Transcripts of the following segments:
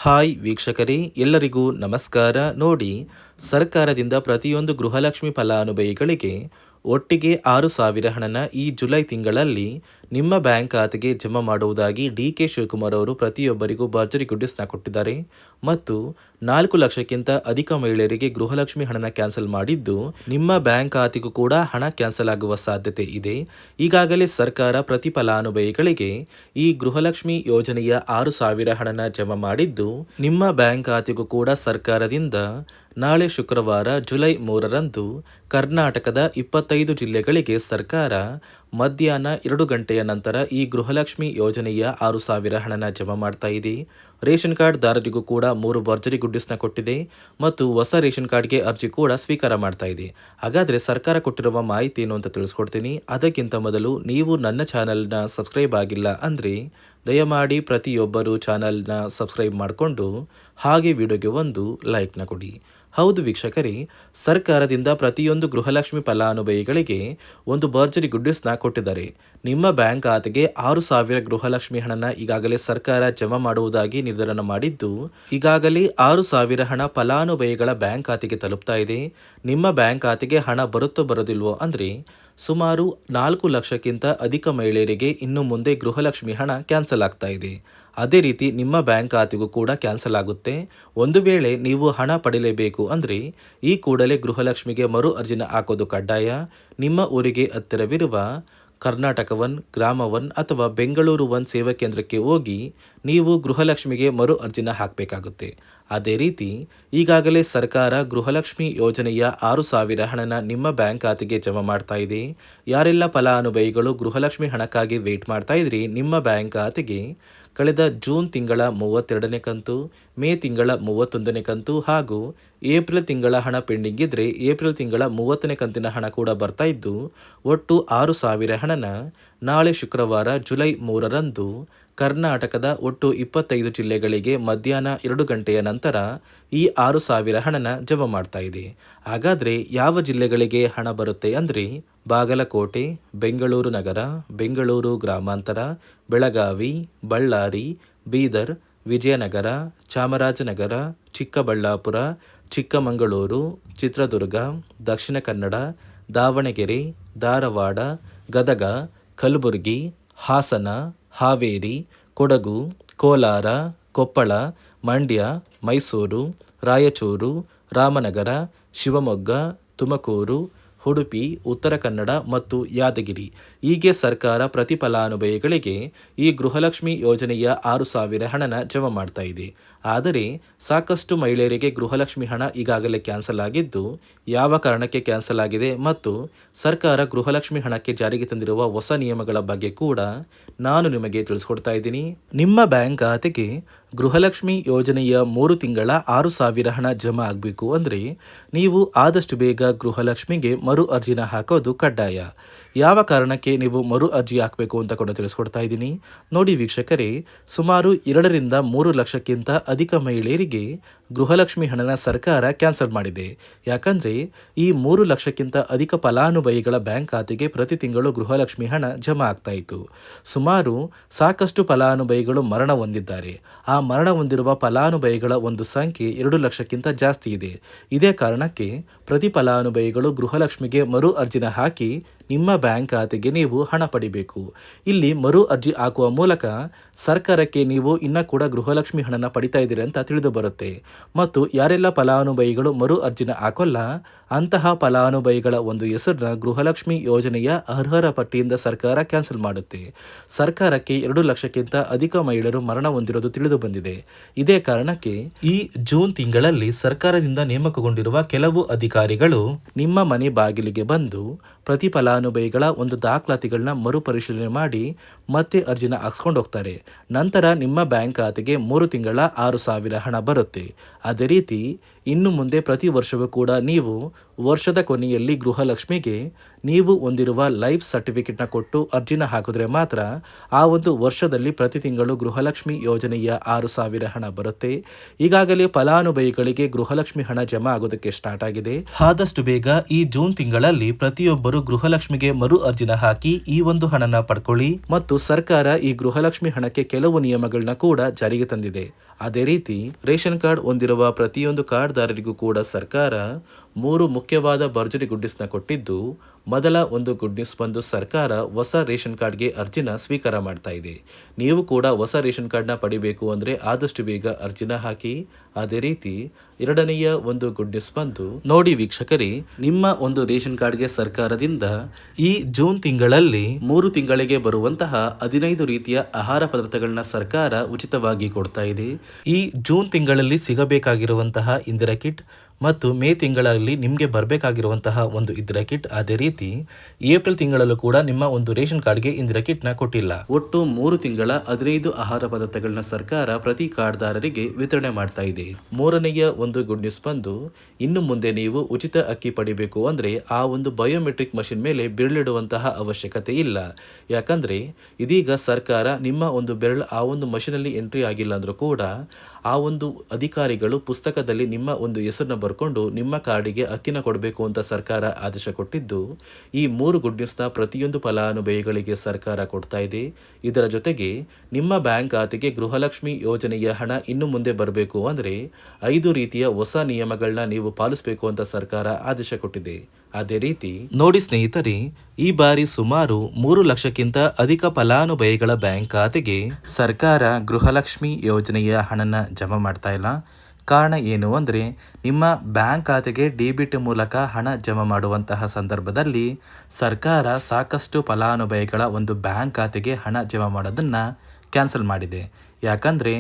Hi ವೀಕ್ಷಕರೇ, ಎಲ್ಲರಿಗೂ ನಮಸ್ಕಾರ. ನೋಡಿ, ಸರ್ಕಾರದಿಂದ ಪ್ರತಿಯೊಂದು ಗೃಹಲಕ್ಷ್ಮಿ ಫಲಾನುಭವಿಗಳಿಗೆ ಒಟ್ಟಿಗೆ 6,000 ಹಣನ ಈ ಜುಲೈ ತಿಂಗಳಲ್ಲಿ ನಿಮ್ಮ ಬ್ಯಾಂಕ್ ಖಾತೆಗೆ ಜಮಾ ಮಾಡುವುದಾಗಿ ಡಿ.ಕೆ. ಶಿವಕುಮಾರ್ ಅವರು ಪ್ರತಿಯೊಬ್ಬರಿಗೂ ಭರ್ಜರಿ ಗುಡ್ಡಿಸ್ನ ಕೊಟ್ಟಿದ್ದಾರೆ. ಮತ್ತು 4 ಲಕ್ಷಕ್ಕಿಂತ ಅಧಿಕ ಮಹಿಳೆಯರಿಗೆ ಗೃಹಲಕ್ಷ್ಮಿ ಹಣನ ಕ್ಯಾನ್ಸಲ್ ಮಾಡಿದ್ದು, ನಿಮ್ಮ ಬ್ಯಾಂಕ್ ಖಾತೆಗೂ ಕೂಡ ಹಣ ಕ್ಯಾನ್ಸಲ್ ಆಗುವ ಸಾಧ್ಯತೆ ಇದೆ. ಈಗಾಗಲೇ ಸರ್ಕಾರ ಪ್ರತಿ ಫಲಾನುಭವಿಗಳಿಗೆ ಈ ಗೃಹಲಕ್ಷ್ಮಿ ಯೋಜನೆಯ 6,000 ಹಣನ ಜಮಾ ಮಾಡಿದ್ದು, ನಿಮ್ಮ ಬ್ಯಾಂಕ್ ಖಾತೆಗೂ ಕೂಡ ಸರ್ಕಾರದಿಂದ ನಾಳೆ ಶುಕ್ರವಾರ ಜುಲೈ 3ರಂದು ಕರ್ನಾಟಕದ 25 ಜಿಲ್ಲೆಗಳಿಗೆ ಸರ್ಕಾರ ಮಧ್ಯಾಹ್ನ 2 ಗಂಟೆಯ ನಂತರ ಈ ಗೃಹಲಕ್ಷ್ಮಿ ಯೋಜನೆಯ 6,000 ಹಣನ ಜಮಾ ಮಾಡ್ತಾ ಇದೆ. ರೇಷನ್ ಕಾರ್ಡ್ ದಾರರಿಗೂ ಕೂಡ 3 ಭರ್ಜರಿ ಗುಡ್ಡಿಸ್ನ ಕೊಟ್ಟಿದೆ ಮತ್ತು ಹೊಸ ರೇಷನ್ ಕಾರ್ಡ್ಗೆ ಅರ್ಜಿ ಕೂಡ ಸ್ವೀಕಾರ ಮಾಡ್ತಾ ಇದೆ. ಹಾಗಾದರೆ ಸರ್ಕಾರ ಕೊಟ್ಟಿರುವ ಮಾಹಿತಿ ಏನು ಅಂತ ತಿಳಿಸ್ಕೊಡ್ತೀನಿ. ಅದಕ್ಕಿಂತ ಮೊದಲು ನೀವು ನನ್ನ ಚಾನಲ್ನ ಸಬ್ಸ್ಕ್ರೈಬ್ ಆಗಿಲ್ಲ ಅಂದರೆ ದಯಮಾಡಿ ಪ್ರತಿಯೊಬ್ಬರು ಚಾನಲ್ನ ಸಬ್ಸ್ಕ್ರೈಬ್ ಮಾಡಿಕೊಂಡು ಹಾಗೆ ವಿಡಿಯೋಗೆ ಒಂದು ಲೈಕ್ನ ಕೊಡಿ. ಹೌದು ವೀಕ್ಷಕರೇ, ಸರ್ಕಾರದಿಂದ ಪ್ರತಿಯೊಂದು ಗೃಹಲಕ್ಷ್ಮಿ ಫಲಾನುಭವಿಗಳಿಗೆ ಒಂದು ಭರ್ಜರಿ ಗುಡ್ಡಿಸ್ನ ಕೊಟ್ಟಿದ್ದಾರೆ. ನಿಮ್ಮ ಬ್ಯಾಂಕ್ ಖಾತೆಗೆ 6,000 ಗೃಹಲಕ್ಷ್ಮಿ ಹಣನ ಈಗಾಗಲೇ ಸರ್ಕಾರ ಜಮಾ ಮಾಡುವುದಾಗಿ ನಿರ್ಧಾರ ಮಾಡಿದ್ದು, ಈಗಾಗಲೇ 6,000 ಹಣ ಫಲಾನುಭವಿಗಳ ಬ್ಯಾಂಕ್ ಖಾತೆಗೆ ತಲುಪ್ತಾ ಇದೆ. ನಿಮ್ಮ ಬ್ಯಾಂಕ್ ಖಾತೆಗೆ ಹಣ ಬರುತ್ತೋ ಬರೋದಿಲ್ವೋ ಅಂದರೆ ಸುಮಾರು 4 ಲಕ್ಷಕ್ಕಿಂತ ಅಧಿಕ ಮಹಿಳೆಯರಿಗೆ ಇನ್ನು ಮುಂದೆ ಗೃಹಲಕ್ಷ್ಮಿ ಹಣ ಕ್ಯಾನ್ಸಲ್ ಆಗ್ತಾ ಇದೆ. ಅದೇ ರೀತಿ ನಿಮ್ಮ ಬ್ಯಾಂಕ್ ಖಾತೆಗೂ ಕೂಡ ಕ್ಯಾನ್ಸಲ್ ಆಗುತ್ತೆ. ಒಂದು ವೇಳೆ ನೀವು ಹಣ ಪಡೆಯಲೇಬೇಕು ಅಂದರೆ ಈ ಕೂಡಲೇ ಗೃಹಲಕ್ಷ್ಮಿಗೆ ಮರು ಅರ್ಜಿನ ಹಾಕೋದು ಕಡ್ಡಾಯ. ನಿಮ್ಮ ಊರಿಗೆ ಹತ್ತಿರವಿರುವ ಕರ್ನಾಟಕ 1, ಗ್ರಾಮ 1 ಅಥವಾ ಬೆಂಗಳೂರು 1 ಸೇವಾ ಕೇಂದ್ರಕ್ಕೆ ಹೋಗಿ ನೀವು ಗೃಹಲಕ್ಷ್ಮಿಗೆ ಮರು ಅರ್ಜಿನ ಹಾಕಬೇಕಾಗುತ್ತೆ. ಅದೇ ರೀತಿ ಈಗಾಗಲೇ ಸರ್ಕಾರ ಗೃಹಲಕ್ಷ್ಮಿ ಯೋಜನೆಯ 6,000 ಹಣನ ನಿಮ್ಮ ಬ್ಯಾಂಕ್ ಖಾತೆಗೆ ಜಮಾ ಮಾಡ್ತಾ ಇದೆ. ಯಾರೆಲ್ಲ ಫಲಾನುಭವಿಗಳು ಗೃಹಲಕ್ಷ್ಮಿ ಹಣಕ್ಕಾಗಿ ವೇಟ್ ಮಾಡ್ತಾ ಇದ್ರಿ, ನಿಮ್ಮ ಬ್ಯಾಂಕ್ ಖಾತೆಗೆ ಕಳೆದ ಜೂನ್ ತಿಂಗಳ 32ನೇ ಕಂತು, ಮೇ ತಿಂಗಳ 31ನೇ ಕಂತು ಹಾಗೂ ಏಪ್ರಿಲ್ ತಿಂಗಳ ಹಣ ಪೆಂಡಿಂಗ್ ಇದ್ದರೆ ಏಪ್ರಿಲ್ ತಿಂಗಳ 30ನೇ ಕಂತಿನ ಹಣ ಕೂಡ ಬರ್ತಾ ಇದ್ದು, ಒಟ್ಟು 6,000 ಹಣನ ನಾಳೆ ಶುಕ್ರವಾರ ಜುಲೈ 3ರಂದು ಕರ್ನಾಟಕದ ಒಟ್ಟು 25 ಜಿಲ್ಲೆಗಳಿಗೆ ಮಧ್ಯಾಹ್ನ 2 ಗಂಟೆಯ ನಂತರ ಈ 6,000 ಹಣನ ಜಮಾ ಮಾಡ್ತಾ ಇದೆ. ಹಾಗಾದರೆ ಯಾವ ಜಿಲ್ಲೆಗಳಿಗೆ ಹಣ ಬರುತ್ತೆ ಅಂದರೆ ಬಾಗಲಕೋಟೆ, ಬೆಂಗಳೂರು ನಗರ, ಬೆಂಗಳೂರು ಗ್ರಾಮಾಂತರ, ಬೆಳಗಾವಿ, ಬಳ್ಳಾರಿ, ಬೀದರ್, ವಿಜಯನಗರ, ಚಾಮರಾಜನಗರ, ಚಿಕ್ಕಬಳ್ಳಾಪುರ, ಚಿಕ್ಕಮಗಳೂರು, ಚಿತ್ರದುರ್ಗ, ದಕ್ಷಿಣ ಕನ್ನಡ, ದಾವಣಗೆರೆ, ಧಾರವಾಡ, ಗದಗ, ಕಲಬುರಗಿ, ಹಾಸನ, ಹಾವೇರಿ, ಕೊಡಗು, ಕೋಲಾರ, ಕೊಪ್ಪಳ, ಮಂಡ್ಯ, ಮೈಸೂರು, ರಾಯಚೂರು, ರಾಮನಗರ, ಶಿವಮೊಗ್ಗ, ತುಮಕೂರು, ಉಡುಪಿ, ಉತ್ತರ ಕನ್ನಡ ಮತ್ತು ಯಾದಗಿರಿ ಹೀಗೆ ಸರ್ಕಾರ ಪ್ರತಿ ಫಲಾನುಭವಿಗಳಿಗೆ ಈ ಗೃಹಲಕ್ಷ್ಮಿ ಯೋಜನೆಯ 6,000 ಹಣನ ಜಮಾ ಮಾಡ್ತಾ ಇದೆ. ಆದರೆ ಸಾಕಷ್ಟು ಮಹಿಳೆಯರಿಗೆ ಗೃಹಲಕ್ಷ್ಮಿ ಹಣ ಈಗಾಗಲೇ ಕ್ಯಾನ್ಸಲ್ ಆಗಿದ್ದು, ಯಾವ ಕಾರಣಕ್ಕೆ ಕ್ಯಾನ್ಸಲ್ ಆಗಿದೆ ಮತ್ತು ಸರ್ಕಾರ ಗೃಹಲಕ್ಷ್ಮಿ ಹಣಕ್ಕೆ ಜಾರಿಗೆ ತಂದಿರುವ ಹೊಸ ನಿಯಮಗಳ ಬಗ್ಗೆ ಕೂಡ ನಾನು ನಿಮಗೆ ತಿಳಿಸ್ಕೊಡ್ತಾ ಇದ್ದೀನಿ. ನಿಮ್ಮ ಬ್ಯಾಂಕ್ ಖಾತೆಗೆ ಗೃಹಲಕ್ಷ್ಮಿ ಯೋಜನೆಯ 3 ತಿಂಗಳ 6,000 ಹಣ ಜಮಾ ಆಗಬೇಕು ಅಂದರೆ ನೀವು ಆದಷ್ಟು ಬೇಗ ಗೃಹಲಕ್ಷ್ಮಿಗೆ ಮರು ಅರ್ಜಿನ ಹಾಕೋದು ಕಡ್ಡಾಯ. ಯಾವ ಕಾರಣಕ್ಕೆ ನೀವು ಮರು ಅರ್ಜಿ ಹಾಕಬೇಕು ಅಂತ ಕೂಡ ತಿಳಿಸ್ಕೊಡ್ತಾ ಇದ್ದೀನಿ. ನೋಡಿ ವೀಕ್ಷಕರೇ, ಸುಮಾರು 2 ರಿಂದ 3 ಲಕ್ಷಕ್ಕಿಂತ ಅಧಿಕ ಮಹಿಳೆಯರಿಗೆ ಗೃಹಲಕ್ಷ್ಮಿ ಹಣನ ಸರ್ಕಾರ ಕ್ಯಾನ್ಸಲ್ ಮಾಡಿದೆ. ಯಾಕಂದರೆ ಈ 3 ಲಕ್ಷಕ್ಕಿಂತ ಅಧಿಕ ಫಲಾನುಭವಿಗಳ ಬ್ಯಾಂಕ್ ಖಾತೆಗೆ ಪ್ರತಿ ತಿಂಗಳು ಗೃಹಲಕ್ಷ್ಮಿ ಹಣ ಜಮಾ ಆಗ್ತಾ ಇತ್ತು. ಸುಮಾರು ಸಾಕಷ್ಟು ಫಲಾನುಭವಿಗಳು ಮರಣ ಹೊಂದಿದ್ದಾರೆ. ಆ ಮರಣ ಹೊಂದಿರುವ ಫಲಾನುಭವಿಗಳ ಒಂದು ಸಂಖ್ಯೆ 2 ಲಕ್ಷಕ್ಕಿಂತ ಜಾಸ್ತಿ ಇದೆ. ಇದೇ ಕಾರಣಕ್ಕೆ ಪ್ರತಿ ಫಲಾನುಭವಿಗಳು ಗೃಹಲಕ್ಷ್ಮಿಗೆ ಮರು ಅರ್ಜಿನ ಹಾಕಿ ನಿಮ್ಮ ಬ್ಯಾಂಕ್ ಖಾತೆಗೆ ನೀವು ಹಣ ಪಡಿಬೇಕು. ಇಲ್ಲಿ ಮರು ಅರ್ಜಿ ಹಾಕುವ ಮೂಲಕ ಸರ್ಕಾರಕ್ಕೆ ನೀವು ಇನ್ನೂ ಕೂಡ ಗೃಹಲಕ್ಷ್ಮಿ ಹಣನ ಪಡಿತಾ ಇದ್ದೀರಿ ಅಂತ ತಿಳಿದು ಬರುತ್ತೆ. ಮತ್ತು ಯಾರೆಲ್ಲ ಫಲಾನುಭವಿಗಳು ಮರು ಅರ್ಜಿನ ಹಾಕೋಲ್ಲ ಅಂತಹ ಫಲಾನುಭವಿಗಳ ಒಂದು ಹೆಸರನ್ನ ಗೃಹಲಕ್ಷ್ಮಿ ಯೋಜನೆಯ ಅರ್ಹರ ಪಟ್ಟಿಯಿಂದ ಸರ್ಕಾರ ಕ್ಯಾನ್ಸಲ್ ಮಾಡುತ್ತೆ. ಸರ್ಕಾರಕ್ಕೆ 2 ಲಕ್ಷಕ್ಕಿಂತ ಅಧಿಕ ಮಹಿಳೆಯರು ಮರಣ ಹೊಂದಿರೋದು ತಿಳಿದು ಬಂದಿದೆ. ಇದೇ ಕಾರಣಕ್ಕೆ ಈ ಜೂನ್ ತಿಂಗಳಲ್ಲಿ ಸರ್ಕಾರದಿಂದ ನೇಮಕಗೊಂಡಿರುವ ಕೆಲವು ಅಧಿಕಾರಿಗಳು ನಿಮ್ಮ ಮನೆ ಬಾಗಿಲಿಗೆ ಬಂದು ಪ್ರತಿ ಫಲಾನುಭವಿಗಳ ಒಂದು ದಾಖಲಾತಿಗಳನ್ನ ಮರುಪರಿಶೀಲನೆ ಮಾಡಿ ಮತ್ತೆ ಅರ್ಜಿನ ಹಾಕ್ಸ್ಕೊಂಡು ಹೋಗ್ತಾರೆ. ನಂತರ ನಿಮ್ಮ ಬ್ಯಾಂಕ್ ಖಾತೆಗೆ 3 ತಿಂಗಳ 6,000 ಹಣ ಬರುತ್ತೆ. ಅದೇ ರೀತಿ ಇನ್ನು ಮುಂದೆ ಪ್ರತಿ ವರ್ಷವೂ ಕೂಡ ನೀವು ವರ್ಷದ ಕೊನೆಯಲ್ಲಿ ಗೃಹಲಕ್ಷ್ಮಿಗೆ ನೀವು ಹೊಂದಿರುವ ಲೈಫ್ ಸರ್ಟಿಫಿಕೇಟ್ನ ಕೊಟ್ಟು ಅರ್ಜಿನ ಹಾಕಿದ್ರೆ ಮಾತ್ರ ಆ ಒಂದು ವರ್ಷದಲ್ಲಿ ಪ್ರತಿ ತಿಂಗಳು ಗೃಹಲಕ್ಷ್ಮಿ ಯೋಜನೆಯ 6,000 ಹಣ ಬರುತ್ತೆ. ಈಗಾಗಲೇ ಫಲಾನುಭವಿಗಳಿಗೆ ಗೃಹಲಕ್ಷ್ಮಿ ಹಣ ಜಮಾ ಆಗೋದಕ್ಕೆ ಸ್ಟಾರ್ಟ್ ಆಗಿದೆ. ಆದಷ್ಟು ಬೇಗ ಈ ಜೂನ್ ತಿಂಗಳಲ್ಲಿ ಪ್ರತಿಯೊಬ್ಬರು ಗೃಹಲಕ್ಷ್ಮಿಗೆ ಮರು ಅರ್ಜಿನ ಹಾಕಿ ಈ ಒಂದು ಹಣನ ಪಡ್ಕೊಳ್ಳಿ. ಮತ್ತು ಸರ್ಕಾರ ಈ ಗೃಹಲಕ್ಷ್ಮಿ ಹಣಕ್ಕೆ ಕೆಲವು ನಿಯಮಗಳನ್ನ ಕೂಡ ಜಾರಿಗೆ ತಂದಿದೆ. ಅದೇ ರೀತಿ ರೇಷನ್ ಕಾರ್ಡ್ ಹೊಂದಿರುವ ಪ್ರತಿಯೊಂದು ಕಾರ್ಡ್ದಾರರಿಗೂ ಕೂಡ ಸರ್ಕಾರ 3 ಮುಖ್ಯವಾದ ಭರ್ಜರಿ ಗುಡ್ ನ್ಯೂಸ್ನ ಕೊಟ್ಟಿದ್ದು, ಮೊದಲ ಒಂದು ಗುಡ್ ನ್ಯೂಸ್ ಬಂದು ಸರ್ಕಾರ ಹೊಸ ರೇಷನ್ ಕಾರ್ಡ್ಗೆ ಅರ್ಜಿನ ಸ್ವೀಕಾರ ಮಾಡ್ತಾ ಇದೆ. ನೀವು ಕೂಡ ಹೊಸ ರೇಷನ್ ಕಾರ್ಡ್ನ ಪಡಿಬೇಕು ಅಂದರೆ ಆದಷ್ಟು ಬೇಗ ಅರ್ಜಿನ ಹಾಕಿ. ಅದೇ ರೀತಿ ಎರಡನೆಯ ಒಂದು ಗುಡ್ ನ್ಯೂಸ್ ಬಂದು ನೋಡಿ ವೀಕ್ಷಕರೇ, ನಿಮ್ಮ ಒಂದು ರೇಷನ್ ಕಾರ್ಡ್ಗೆ ಸರ್ಕಾರದಿಂದ ಈ ಜೂನ್ ತಿಂಗಳಲ್ಲಿ 3 ತಿಂಗಳಿಗೆ ಬರುವಂತಹ 15 ರೀತಿಯ ಆಹಾರ ಪದಾರ್ಥಗಳನ್ನ ಸರ್ಕಾರ ಉಚಿತವಾಗಿ ಕೊಡ್ತಾ ಇದೆ. ಈ ಜೂನ್ ತಿಂಗಳಲ್ಲಿ ಸಿಗಬೇಕಾಗಿರುವಂತಹ ಇಂದಿರಾ ಕಿಟ್ ಮತ್ತು ಮೇ ತಿಂಗಳಲ್ಲಿ ನಿಮಗೆ ಬರಬೇಕಾಗಿರುವಂತಹ ಒಂದು ಇಂದಿರಾ ಕಿಟ್, ಅದೇ ರೀತಿ ಏಪ್ರಿಲ್ ತಿಂಗಳಲ್ಲೂ ಕೂಡ ನಿಮ್ಮ ಒಂದು ರೇಷನ್ ಕಾರ್ಡ್ಗೆ ಇಂದಿರಾ ಕಿಟ್ನ ಕೊಟ್ಟಿಲ್ಲ. ಒಟ್ಟು 3 ತಿಂಗಳ 15 ಆಹಾರ ಪದಾರ್ಥಗಳನ್ನ ಸರ್ಕಾರ ಪ್ರತಿ ಕಾರ್ಡ್ದಾರರಿಗೆ ವಿತರಣೆ ಮಾಡ್ತಾ ಇದೆ. ಮೂರನೆಯ ಒಂದು ಗುಡ್ ನ್ಯೂಸ್ ಬಂದು, ಇನ್ನು ಮುಂದೆ ನೀವು ಉಚಿತ ಅಕ್ಕಿ ಪಡಿಬೇಕು ಅಂದರೆ ಆ ಒಂದು ಬಯೋಮೆಟ್ರಿಕ್ ಮಷಿನ್ ಮೇಲೆ ಬೆರಳಿಡುವಂತಹ ಅವಶ್ಯಕತೆ ಇಲ್ಲ. ಯಾಕಂದರೆ ಇದೀಗ ಸರ್ಕಾರ ನಿಮ್ಮ ಒಂದು ಬೆರಳು ಆ ಒಂದು ಮಷಿನಲ್ಲಿ ಎಂಟ್ರಿ ಆಗಿಲ್ಲ ಅಂದರೂ ಕೂಡ ಆ ಒಂದು ಅಧಿಕಾರಿಗಳು ಪುಸ್ತಕದಲ್ಲಿ ನಿಮ್ಮ ಒಂದು ಹೆಸರನ್ನ ಬರ್ಕೊಂಡು ನಿಮ್ಮ ಕಾರ್ಡಿಗೆ ಅಕ್ಕಿನ ಕೊಡಬೇಕು ಅಂತ ಸರ್ಕಾರ ಆದೇಶ ಕೊಟ್ಟಿದ್ದು, ಈ 3 ಗುಡ್ ನ್ಯೂಸ್ನ ಪ್ರತಿಯೊಂದು ಫಲಾನುಭವಿಗಳಿಗೆ ಸರ್ಕಾರ ಕೊಡ್ತಾ ಇದೆ. ಇದರ ಜೊತೆಗೆ ನಿಮ್ಮ ಬ್ಯಾಂಕ್ ಖಾತೆಗೆ ಗೃಹಲಕ್ಷ್ಮಿ ಯೋಜನೆಯ ಹಣ ಇನ್ನು ಮುಂದೆ ಬರಬೇಕು ಅಂದರೆ 5 ರೀತಿಯ ಹೊಸ ನಿಯಮಗಳನ್ನ ನೀವು ಪಾಲಿಸಬೇಕು ಅಂತ ಸರ್ಕಾರ ಆದೇಶ ಕೊಟ್ಟಿದೆ. ಅದೇ ರೀತಿ ನೋಡಿ ಸ್ನೇಹಿತರೆ, ಈ ಬಾರಿ ಸುಮಾರು 3 ಲಕ್ಷಕ್ಕಿಂತ ಅಧಿಕ ಫಲಾನುಭವಿಗಳ ಬ್ಯಾಂಕ್ ಖಾತೆಗೆ ಸರ್ಕಾರ ಗೃಹಲಕ್ಷ್ಮಿ ಯೋಜನೆಯ ಹಣನ ಜಮಾ ಮಾಡ್ತಾ ಇಲ್ಲ. ಕಾರಣ ಏನು ಅಂದರೆ, ನಿಮ್ಮ ಬ್ಯಾಂಕ್ ಖಾತೆಗೆ ಡೆಬಿಟ್ ಮೂಲಕ ಹಣ ಜಮಾ ಮಾಡುವಂತಹ ಸಂದರ್ಭದಲ್ಲಿ ಸರ್ಕಾರ ಸಾಕಷ್ಟು ಫಲಾನುಭವಿಗಳ ಒಂದು ಬ್ಯಾಂಕ್ ಖಾತೆಗೆ ಹಣ ಜಮಾ ಮಾಡೋದನ್ನು ಕ್ಯಾನ್ಸಲ್ ಮಾಡಿದೆ. ಯಾಕಂದರೆ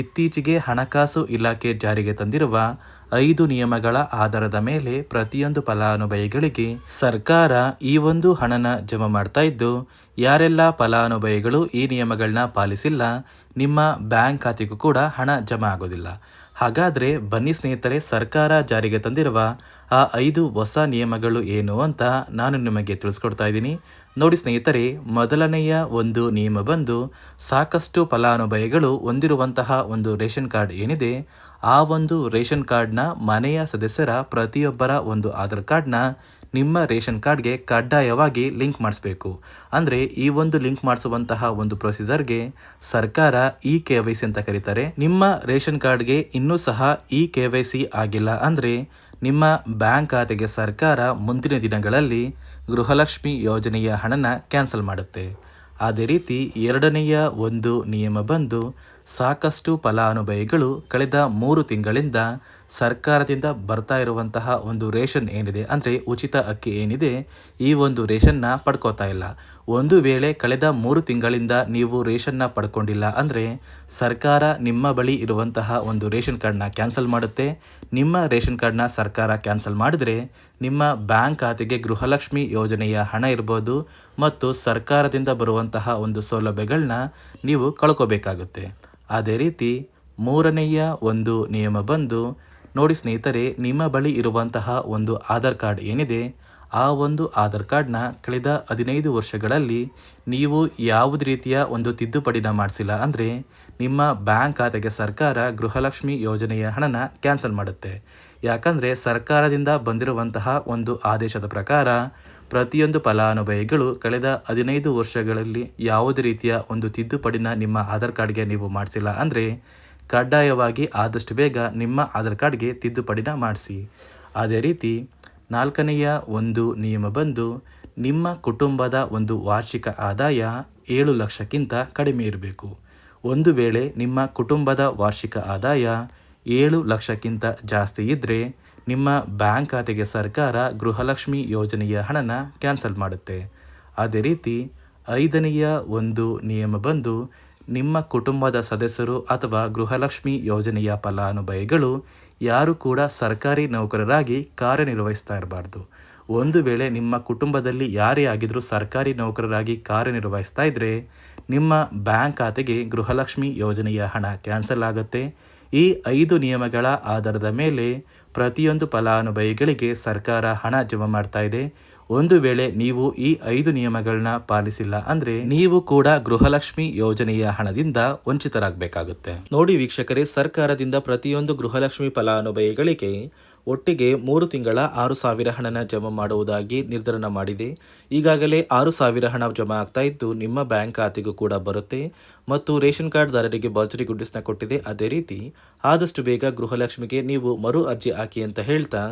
ಇತ್ತೀಚೆಗೆ ಹಣಕಾಸು ಇಲಾಖೆ ಜಾರಿಗೆ ತಂದಿರುವ 5 ನಿಯಮಗಳ ಆಧಾರದ ಮೇಲೆ ಪ್ರತಿಯೊಂದು ಫಲಾನುಭವಿಗಳಿಗೆ ಸರ್ಕಾರ ಈ ಒಂದು ಹಣನ ಜಮಾ ಮಾಡ್ತಾ ಇದ್ದು, ಯಾರೆಲ್ಲ ಫಲಾನುಭವಿಗಳು ಈ ನಿಯಮಗಳನ್ನ ಪಾಲಿಸಿಲ್ಲ ನಿಮ್ಮ ಬ್ಯಾಂಕ್ ಖಾತೆಗೂ ಕೂಡ ಹಣ ಜಮಾ ಆಗೋದಿಲ್ಲ. ಹಾಗಾದರೆ ಬನ್ನಿ ಸ್ನೇಹಿತರೆ, ಸರ್ಕಾರ ಜಾರಿಗೆ ತಂದಿರುವ ಆ 5 ಹೊಸ ನಿಯಮಗಳು ಏನು ಅಂತ ನಾನು ನಿಮಗೆ ತಿಳಿಸ್ಕೊಡ್ತಾ ಇದ್ದೀನಿ. ನೋಡಿ ಸ್ನೇಹಿತರೆ, ಮೊದಲನೆಯ ಒಂದು ನಿಯಮ ಬಂದು, ಸಾಕಷ್ಟು ಫಲಾನುಭವಿಗಳು ಹೊಂದಿರುವಂತಹ ಒಂದು ರೇಷನ್ ಕಾರ್ಡ್ ಏನಿದೆ, ಆ ಒಂದು ರೇಷನ್ ಕಾರ್ಡ್ನ ಮನೆಯ ಸದಸ್ಯರ ಪ್ರತಿಯೊಬ್ಬರ ಒಂದು ಆಧಾರ್ ಕಾರ್ಡ್ನ ನಿಮ್ಮ ರೇಷನ್ ಕಾರ್ಡ್ಗೆ ಕಡ್ಡಾಯವಾಗಿ ಲಿಂಕ್ ಮಾಡಿಸ್ಬೇಕು. ಅಂದರೆ ಈ ಒಂದು ಲಿಂಕ್ ಮಾಡಿಸುವಂತಹ ಒಂದು ಪ್ರೊಸೀಜರ್ಗೆ ಸರ್ಕಾರ KYC ಅಂತ ಕರೀತಾರೆ. ನಿಮ್ಮ ರೇಷನ್ ಕಾರ್ಡ್ಗೆ ಇನ್ನೂ ಸಹ KYC ಆಗಿಲ್ಲ ಅಂದರೆ ನಿಮ್ಮ ಬ್ಯಾಂಕ್ ಖಾತೆಗೆ ಸರ್ಕಾರ ಮುಂದಿನ ದಿನಗಳಲ್ಲಿ ಗೃಹಲಕ್ಷ್ಮಿ ಯೋಜನೆಯ ಹಣನ ಕ್ಯಾನ್ಸಲ್ ಮಾಡುತ್ತೆ. ಅದೇ ರೀತಿ ಎರಡನೆಯ ಒಂದು ನಿಯಮ ಬಂದು, ಸಾಕಷ್ಟು ಫಲಾನುಭವಿಗಳು ಕಳೆದ 3 ತಿಂಗಳಿಂದ ಸರ್ಕಾರದಿಂದ ಬರ್ತಾ ಇರುವಂತಹ ಒಂದು ರೇಷನ್ ಏನಿದೆ, ಅಂದರೆ ಉಚಿತ ಅಕ್ಕಿ ಏನಿದೆ, ಈ ಒಂದು ರೇಷನ್ನ ಪಡ್ಕೋತಾ ಇಲ್ಲ. ಒಂದು ವೇಳೆ ಕಳೆದ 3 ತಿಂಗಳಿಂದ ನೀವು ರೇಷನ್ನ ಪಡ್ಕೊಂಡಿಲ್ಲ ಅಂದರೆ ಸರ್ಕಾರ ನಿಮ್ಮ ಬಳಿ ಇರುವಂತಹ ಒಂದು ರೇಷನ್ ಕಾರ್ಡ್ನ ಕ್ಯಾನ್ಸಲ್ ಮಾಡುತ್ತೆ. ನಿಮ್ಮ ರೇಷನ್ ಕಾರ್ಡ್ನ ಸರ್ಕಾರ ಕ್ಯಾನ್ಸಲ್ ಮಾಡಿದರೆ ನಿಮ್ಮ ಬ್ಯಾಂಕ್ ಖಾತೆಗೆ ಗೃಹಲಕ್ಷ್ಮಿ ಯೋಜನೆಯ ಹಣ ಇರ್ಬೋದು ಮತ್ತು ಸರ್ಕಾರದಿಂದ ಬರುವಂತಹ ಒಂದು ಸೌಲಭ್ಯಗಳನ್ನ ನೀವು ಕಳ್ಕೋಬೇಕಾಗುತ್ತೆ. ಅದೇ ರೀತಿ ಮೂರನೆಯ ಒಂದು ನಿಯಮ ಬಂದು, ನೋಡಿ ಸ್ನೇಹಿತರೆ, ನಿಮ್ಮ ಬಳಿ ಇರುವಂತಹ ಒಂದು ಆಧಾರ್ ಕಾರ್ಡ್ ಏನಿದೆ, ಆ ಒಂದು ಆಧಾರ್ ಕಾರ್ಡ್ನ ಕಳೆದ 15 ವರ್ಷಗಳಲ್ಲಿ ನೀವು ಯಾವುದೇ ರೀತಿಯ ಒಂದು ತಿದ್ದುಪಡಿನ ಮಾಡಿಸಿಲ್ಲ ಅಂದರೆ ನಿಮ್ಮ ಬ್ಯಾಂಕ್ ಖಾತೆಗೆ ಸರ್ಕಾರ ಗೃಹಲಕ್ಷ್ಮಿ ಯೋಜನೆಯ ಹಣನ ಕ್ಯಾನ್ಸಲ್ ಮಾಡುತ್ತೆ. ಯಾಕಂದರೆ ಸರ್ಕಾರದಿಂದ ಬಂದಿರುವಂತಹ ಒಂದು ಆದೇಶದ ಪ್ರಕಾರ ಪ್ರತಿಯೊಂದು ಫಲಾನುಭವಿಗಳು ಕಳೆದ 15 ವರ್ಷಗಳಲ್ಲಿ ಯಾವುದೇ ರೀತಿಯ ಒಂದು ತಿದ್ದುಪಡಿನ ನಿಮ್ಮ ಆಧಾರ್ ಕಾರ್ಡ್ಗೆ ನೀವು ಮಾಡಿಸಿಲ್ಲ ಅಂದರೆ ಕಡ್ಡಾಯವಾಗಿ ಆದಷ್ಟು ಬೇಗ ನಿಮ್ಮ ಆಧಾರ್ ಕಾರ್ಡ್ಗೆ ತಿದ್ದುಪಡಿನ ಮಾಡಿಸಿ. ಅದೇ ರೀತಿ ನಾಲ್ಕನೆಯ ಒಂದು ನಿಯಮ ಬಂದು, ನಿಮ್ಮ ಕುಟುಂಬದ ಒಂದು ವಾರ್ಷಿಕ ಆದಾಯ 7 ಲಕ್ಷಕ್ಕಿಂತ ಕಡಿಮೆ ಇರಬೇಕು. ಒಂದು ವೇಳೆ ನಿಮ್ಮ ಕುಟುಂಬದ ವಾರ್ಷಿಕ ಆದಾಯ 7 ಲಕ್ಷಕ್ಕಿಂತ ಜಾಸ್ತಿ ಇದ್ದರೆ ನಿಮ್ಮ ಬ್ಯಾಂಕ್ ಖಾತೆಗೆ ಸರ್ಕಾರ ಗೃಹಲಕ್ಷ್ಮಿ ಯೋಜನೆಯ ಹಣನ ಕ್ಯಾನ್ಸಲ್ ಮಾಡುತ್ತೆ. ಅದೇ ರೀತಿ 5ನೆಯ ಒಂದು ನಿಯಮ ಬಂದು, ನಿಮ್ಮ ಕುಟುಂಬದ ಸದಸ್ಯರು ಅಥವಾ ಗೃಹಲಕ್ಷ್ಮಿ ಯೋಜನೆಯ ಫಲಾನುಭವಿಗಳು ಯಾರು ಕೂಡ ಸರ್ಕಾರಿ ನೌಕರರಾಗಿ ಕಾರ್ಯನಿರ್ವಹಿಸ್ತಾ ಇರಬಾರ್ದು. ಒಂದು ವೇಳೆ ನಿಮ್ಮ ಕುಟುಂಬದಲ್ಲಿ ಯಾರೇ ಆಗಿದ್ರೂ ಸರ್ಕಾರಿ ನೌಕರರಾಗಿ ಕಾರ್ಯನಿರ್ವಹಿಸ್ತಾ ಇದ್ದರೆ ನಿಮ್ಮ ಬ್ಯಾಂಕ್ ಖಾತೆಗೆ ಗೃಹಲಕ್ಷ್ಮಿ ಯೋಜನೆಯ ಹಣ ಕ್ಯಾನ್ಸಲ್ ಆಗುತ್ತೆ. ಈ 5 ನಿಯಮಗಳ ಆಧಾರದ ಮೇಲೆ ಪ್ರತಿಯೊಂದು ಫಲಾನುಭವಿಗಳಿಗೆ ಸರ್ಕಾರ ಹಣ ಜಮಾ ಮಾಡ್ತಾ ಇದೆ. ಒಂದು ವೇಳೆ ನೀವು ಈ 5 ನಿಯಮಗಳನ್ನ ಪಾಲಿಸಿಲ್ಲ ಅಂದರೆ ನೀವು ಕೂಡ ಗೃಹಲಕ್ಷ್ಮಿ ಯೋಜನೆಯ ಹಣದಿಂದ ವಂಚಿತರಾಗಬೇಕಾಗುತ್ತೆ. ನೋಡಿ ವೀಕ್ಷಕರೇ, ಸರ್ಕಾರದಿಂದ ಪ್ರತಿಯೊಂದು ಗೃಹಲಕ್ಷ್ಮಿ ಫಲಾನುಭವಿಗಳಿಗೆ ಒಟ್ಟಿಗೆ 3 ತಿಂಗಳ 6,000 ಹಣನ ಜಮಾ ಮಾಡುವುದಾಗಿ ನಿರ್ಧಾರ ಮಾಡಿದೆ. ಈಗಾಗಲೇ 6,000 ಹಣ ಜಮಾ ಆಗ್ತಾ ಇದ್ದು ನಿಮ್ಮ ಬ್ಯಾಂಕ್ ಖಾತೆಗೂ ಕೂಡ ಬರುತ್ತೆ ಮತ್ತು ರೇಷನ್ ಕಾರ್ಡ್ದಾರರಿಗೆ ಭರ್ಜರಿ ಗುಡ್ಡಿಸ್ನ ಕೊಟ್ಟಿದೆ. ಅದೇ ರೀತಿ ಆದಷ್ಟು ಬೇಗ ಗೃಹಲಕ್ಷ್ಮಿಗೆ ನೀವು ಮರು ಅರ್ಜಿ ಹಾಕಿ ಅಂತ ಹೇಳ್ತಾ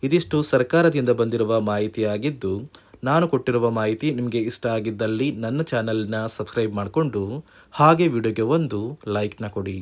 ಇದಿಷ್ಟು ಸರ್ಕಾರದಿಂದ ಬಂದಿರುವ ಮಾಹಿತಿಯಾಗಿದ್ದು, ನಾನು ಕೊಟ್ಟಿರುವ ಮಾಹಿತಿ ನಿಮಗೆ ಇಷ್ಟ ಆಗಿದ್ದಲ್ಲಿ ನನ್ನ ಚಾನಲ್ನ ಸಬ್ಸ್ಕ್ರೈಬ್ ಮಾಡಿಕೊಂಡು ಹಾಗೆ ವಿಡಿಯೋಗೆ ಒಂದು ಲೈಕ್ನ ಕೊಡಿ.